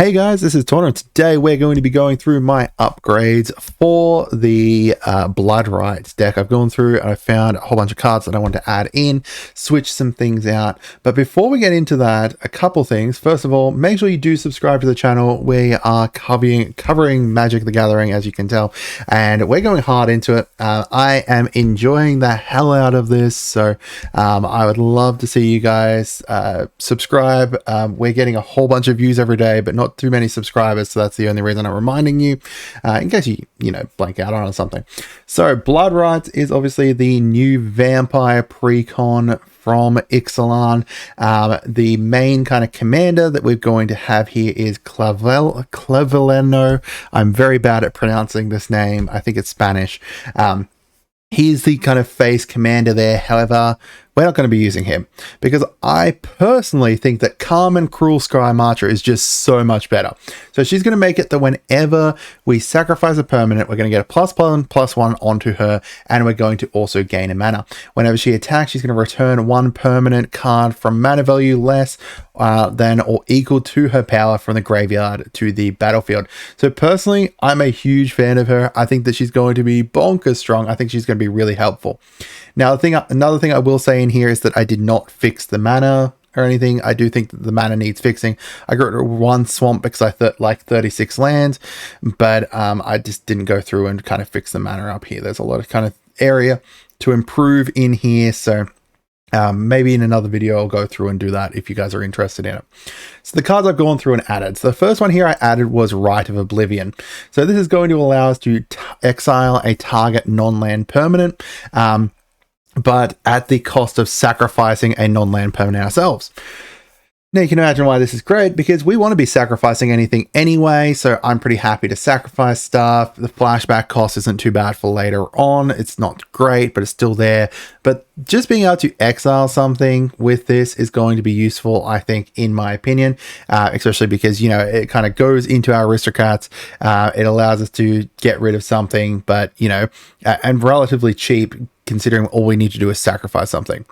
Hey guys, this is Torna. Today we're going to be going through my upgrades for the Blood Rites deck. I've gone through and I found a whole bunch of cards that I want to add in, switch some things out. But before we get into that, a couple things. First of all, make sure you do subscribe to the channel. We are covering Magic the Gathering, as you can tell, and we're going hard into it. I am enjoying the hell out of this, so I would love to see you guys subscribe. We're getting a whole bunch of views every day, but not too many subscribers, so that's the only reason I'm reminding you, in case you blank out on something. So Blood Rites is obviously the new vampire precon from Ixalan. The main kind of commander that we're going to have here is Cleveleno. I'm very bad at pronouncing this name. I think it's Spanish. He's the kind of face commander there. However, we're not going to be using him because I personally think that Carmen Cruel Sky Marcher is just so much better. So she's going to make it that whenever we sacrifice a permanent, we're going to get a +1/+1 onto her, and we're going to also gain a mana. Whenever she attacks, she's going to return one permanent card from mana value less than or equal to her power from the graveyard to the battlefield. So personally, I'm a huge fan of her. I think that she's going to be bonkers strong. I think she's going to be really helpful. Now, another thing I will say in here is that I did not fix the mana or anything. I do think that the mana needs fixing. I got rid of one swamp because I thought like 36 lands, but I just didn't go through and kind of fix the mana up here. There's a lot of kind of area to improve in here, so maybe in another video I'll go through and do that if you guys are interested in it. So the cards I've gone through and added. So the first one here I added was Rite of Oblivion. So this is going to allow us to exile a target non-land permanent, but at the cost of sacrificing a non-land permanent ourselves. Now you can imagine why this is great, because we want to be sacrificing anything anyway, so I'm pretty happy to sacrifice stuff. The flashback cost isn't too bad for later on. It's not great, but it's still there. But just being able to exile something with this is going to be useful, I think, in my opinion, especially because, it kind of goes into our aristocrats. It allows us to get rid of something, but, and relatively cheap, considering all we need to do is sacrifice something.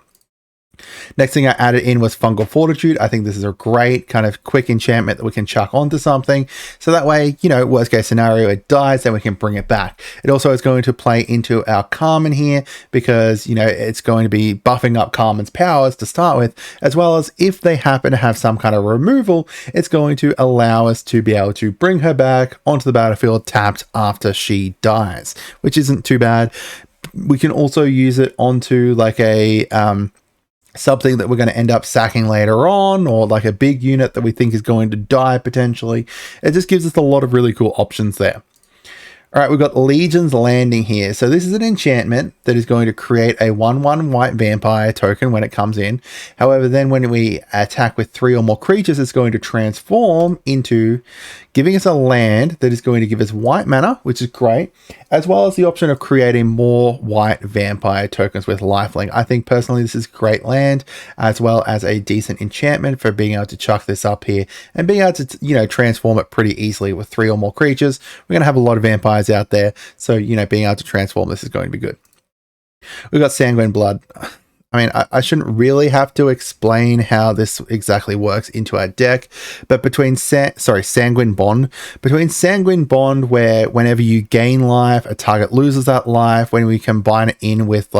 Next thing I added in was Fungal Fortitude. I think this is a great kind of quick enchantment that we can chuck onto something. So that way, worst case scenario, it dies, then we can bring it back. It also is going to play into our Carmen here because, it's going to be buffing up Carmen's powers to start with, as well as if they happen to have some kind of removal, it's going to allow us to be able to bring her back onto the battlefield tapped after she dies, which isn't too bad. We can also use it onto like a something that we're going to end up sacking later on, or like a big unit that we think is going to die potentially. It just gives us a lot of really cool options there. All right, we've got Legion's Landing here. So this is an enchantment that is going to create a 1/1 white vampire token when it comes in. However, then when we attack with 3 or more creatures, it's going to transform into giving us a land that is going to give us white mana, which is great, as well as the option of creating more white vampire tokens with lifelink. I think personally this is a great land, as well as a decent enchantment for being able to chuck this up here and being able to, transform it pretty easily with 3 or more creatures. We're going to have a lot of vampires out there, so, being able to transform this is going to be good. We've got Sanguine Blood. I mean, I shouldn't really have to explain how this exactly works into our deck, but between Sanguine Bond, where whenever you gain life, a target loses that life. When we combine it in with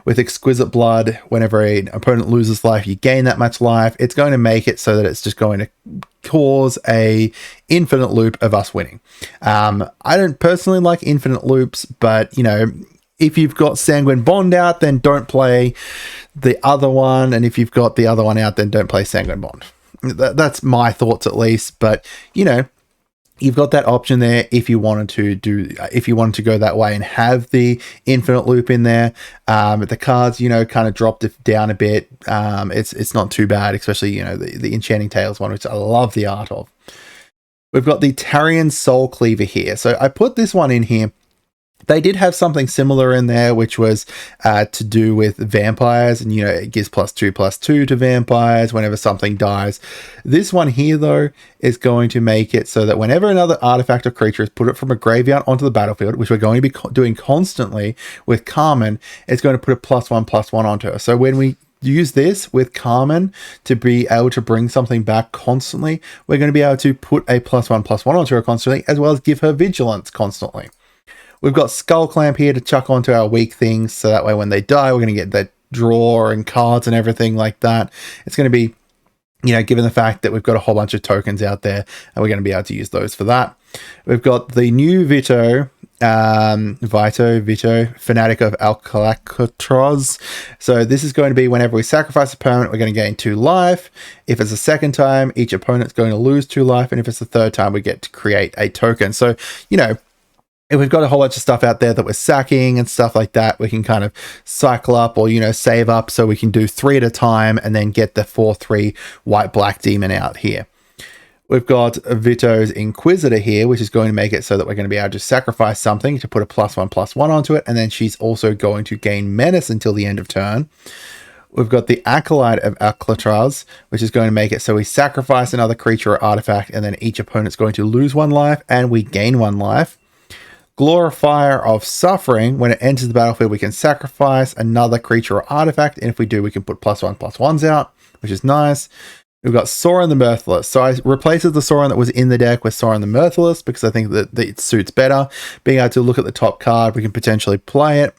with Exquisite Blood, whenever an opponent loses life, you gain that much life. It's going to make it so that it's just going to cause a infinite loop of us winning. I don't personally like infinite loops, but if you've got Sanguine Bond out, then don't play the other one. And if you've got the other one out, then don't play Sanguine Bond. That's my thoughts at least. But, you've got that option there if you wanted to go that way and have the infinite loop in there. The cards, kind of dropped it down a bit. It's not too bad, especially, the Enchanting Tales one, which I love the art of. We've got the Tarion Soul Cleaver here. So I put this one in here. They did have something similar in there, which was to do with vampires, and it gives +2/+2 to vampires whenever something dies. This one here, though, is going to make it so that whenever another artifact or creature is put it from a graveyard onto the battlefield, which we're going to be doing constantly with Carmen, it's going to put a +1/+1 onto her. So when we use this with Carmen to be able to bring something back constantly, we're going to be able to put a +1/+1 onto her constantly, as well as give her vigilance constantly. We've got Skull Clamp here to chuck onto our weak things, so that way when they die, we're going to get that draw and cards and everything like that. It's going to be, you know, given the fact that we've got a whole bunch of tokens out there, and we're going to be able to use those for that. We've got the new Vito, Fanatic of Alcatraz. So this is going to be whenever we sacrifice a permanent, we're going to gain 2 life. If it's a second time, each opponent's going to lose 2 life. And if it's the third time, we get to create a token. So, you know, if we've got a whole bunch of stuff out there that we're sacking and stuff like that, we can kind of cycle up or, you know, save up so we can do 3 at a time and then get the 4/3 white-black demon out here. We've got Vito's Inquisitor here, which is going to make it so that we're going to be able to sacrifice something to put a +1/+1 onto it. And then she's also going to gain menace until the end of turn. We've got the Acolyte of Alcatraz, which is going to make it so we sacrifice another creature or artifact, and then each opponent's going to lose 1 life and we gain 1 life. Glorifier of Suffering, when it enters the battlefield, we can sacrifice another creature or artifact, and if we do, we can put +1/+1s out, which is nice. We've got Sorin the Mirthless. So I replaced the Sorin that was in the deck with Sorin the Mirthless because I think that it suits better. Being able to look at the top card, we can potentially play it.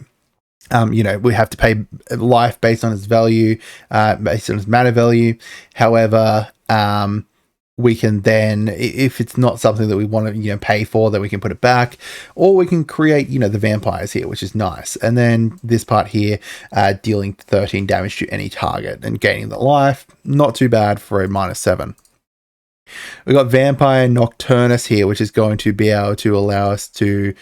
You know, we have to pay life based on its value, based on its mana value. However, we can then, if it's not something that we want to, you know, pay for, then we can put it back, or we can create, you know, the vampires here, which is nice. And then this part here, dealing 13 damage to any target and gaining the life, not too bad for a -7. We've got Vampire Nocturnus here, which is going to be able to allow us to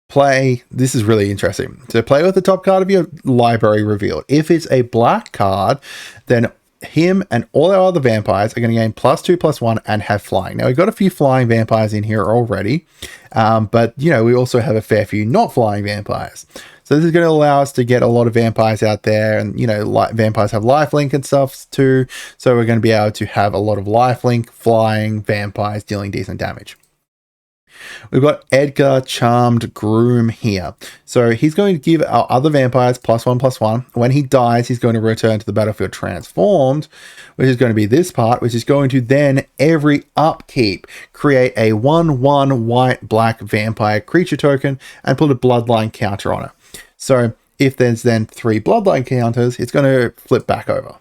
play. This is really interesting. So play with the top card of your library revealed. If it's a black card, then him and all our other vampires are going to gain +2/+1 and have flying. Now, we've got a few flying vampires in here already, but, you know, we also have a fair few not flying vampires. So this is going to allow us to get a lot of vampires out there, and, you know, vampires have lifelink and stuff too, so we're going to be able to have a lot of lifelink, flying vampires dealing decent damage. We've got Edgar Charmed Groom here. So he's going to give our other vampires +1/+1. When he dies, he's going to return to the battlefield transformed, which is going to be this part, which is going to then every upkeep create a 1/1 white-black vampire creature token and put a bloodline counter on it. So if there's then 3 bloodline counters, it's going to flip back over.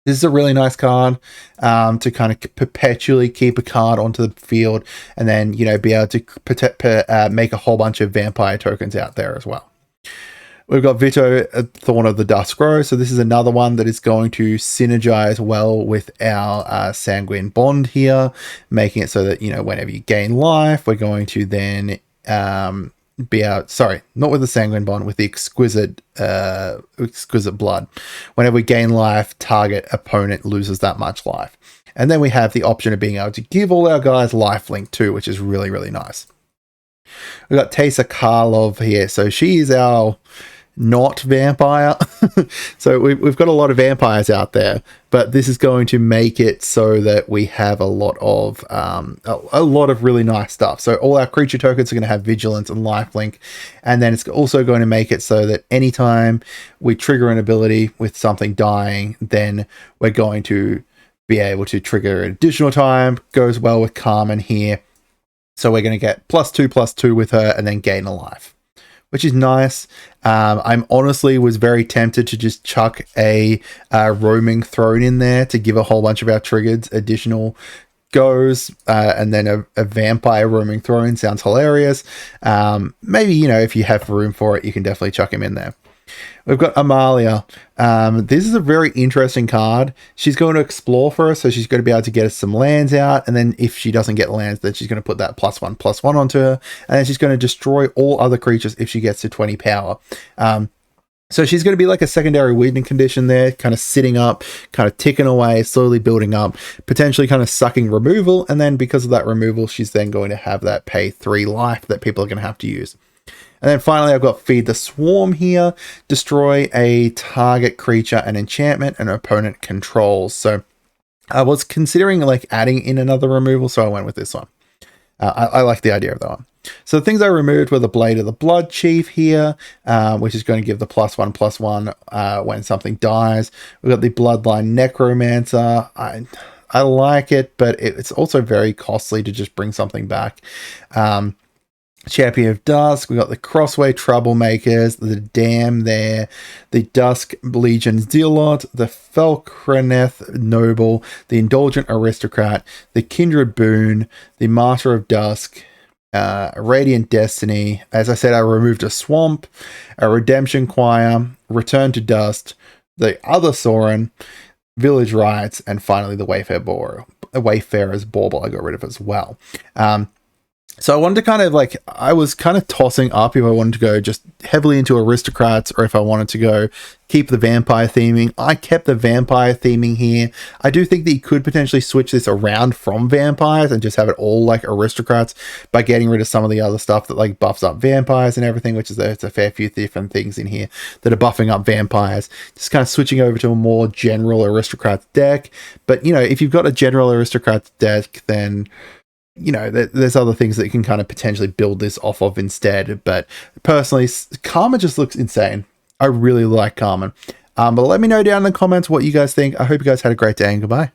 This is a really nice card to kind of perpetually keep a card onto the field, and then, you know, be able to make a whole bunch of vampire tokens out there as well. We've got Vito, Thorn of the Duskrow. So this is another one that is going to synergize well with our Sanguine Bond here, making it so that, you know, whenever you gain life, we're going to then be out, sorry, not with the Sanguine Bond, with the Exquisite Blood. Whenever we gain life, target opponent loses that much life. And then we have the option of being able to give all our guys lifelink too, which is really, really nice. We've got Teysa Karlov here. So she is our not vampire. So we've got a lot of vampires out there, but this is going to make it so that we have a lot of really nice stuff. So all our creature tokens are going to have vigilance and lifelink, and then it's also going to make it so that anytime we trigger an ability with something dying, then we're going to be able to trigger an additional time. Goes well with Carmen here. So we're going to get +2/+2 with her and then gain a life, which is nice. I'm honestly was very tempted to just chuck a roaming throne in there to give a whole bunch of our triggered additional goes, and then a vampire roaming throne sounds hilarious. Maybe, you know, if you have room for it, you can definitely chuck him in there. We've got Amalia. This is a very interesting card. She's going to explore for us, so she's going to be able to get us some lands out, and then if she doesn't get lands, then she's going to put that +1/+1 onto her, and then she's going to destroy all other creatures if she gets to 20 power. So she's going to be like a secondary weakening condition there, kind of sitting up, kind of ticking away, slowly building up, potentially kind of sucking removal, and then because of that removal, she's then going to have that pay 3 life that people are going to have to use. And then finally, I've got Feed the Swarm here. Destroy a target creature and enchantment an opponent controls. So I was considering like adding in another removal, so I went with this one. I like the idea of that one. So the things I removed were the Blade of the Blood Chief here, which is going to give the +1/+1 when something dies. We've got the Bloodline Necromancer. I like it, but it's also very costly to just bring something back. Champion of Dusk, we got the Crossway Troublemakers, the Dam there, the Dusk Legion Zealot, the Felcreneth Noble, the Indulgent Aristocrat, the Kindred Boon, the Martyr of Dusk, Radiant Destiny. As I said, I removed a Swamp, a Redemption Choir, Return to Dust, the other Sorin, Village Riots, and finally the Wayfarer's Bauble I got rid of as well. So I wanted to kind of I was kind of tossing up if I wanted to go just heavily into aristocrats or if I wanted to go keep the vampire theming. I kept the vampire theming here. I do think that you could potentially switch this around from vampires and just have it all like aristocrats by getting rid of some of the other stuff that buffs up vampires and everything, which is it's a fair few different things in here that are buffing up vampires. Just kind of switching over to a more general aristocrats deck. But, if you've got a general aristocrats deck, then there's other things that you can kind of potentially build this off of instead. But personally, Karma just looks insane. I really like Carmen. But let me know down in the comments what you guys think. I hope you guys had a great day and goodbye.